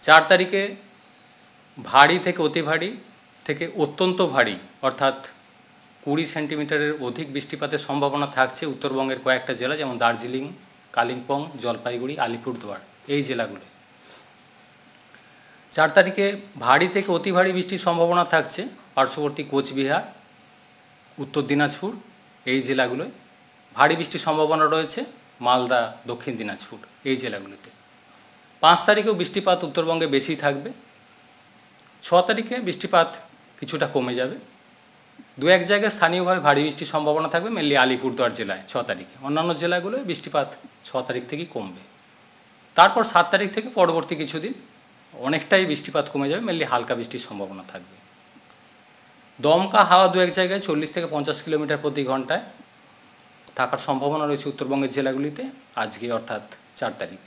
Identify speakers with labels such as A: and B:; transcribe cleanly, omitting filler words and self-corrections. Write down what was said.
A: 4 তারিখে ভারী থেকে অতি ভারী থেকে অত্যন্ত ভারী অর্থাৎ 20 সেন্টিমিটারের অধিক বৃষ্টিপাতের সম্ভাবনা থাকছে উত্তরবঙ্গের কয়েকটা জেলা, যেমন দার্জিলিং, কালিম্পং, জলপাইগুড়ি, আলিপুরদুয়ার এই জেলাগুলো। 4 তারিখে ভারী থেকে অতি ভারী বৃষ্টির সম্ভাবনা থাকছে পার্শ্ববর্তী কোচবিহার, উত্তর দিনাজপুর এই জেলাগুলোয়। ভারী বৃষ্টির সম্ভাবনা রয়েছে মালদা, দক্ষিণ দিনাজপুর এই জেলাগুলিতে। 5 তারিখেও বৃষ্টিপাত উত্তরবঙ্গে বেশি থাকবে। 6 তারিখে বৃষ্টিপাত কিছুটা কমে যাবে। 2-1 জায়গায় স্থানীয়ভাবে ভারী বৃষ্টির সম্ভাবনা থাকবে, মেনলি আলিপুরদুয়ার জেলায় 6 তারিখে। অন্যান্য জেলাগুলোয় বৃষ্টিপাত 6 তারিখ থেকেই কমবে। তারপর 7 তারিখ থেকে পরবর্তী কিছুদিন অনেকটাই বৃষ্টিপাত কমে যাবে, মেনলি হালকা বৃষ্টির সম্ভাবনা থাকবে। দমকা হাওয়া 2-1 জায়গায় 40 থেকে 50 কিলোমিটার প্রতি ঘন্টায় থাকার সম্ভাবনা রয়েছে উত্তরবঙ্গের জেলাগুলিতে আজকে অর্থাৎ 4 তারিখ।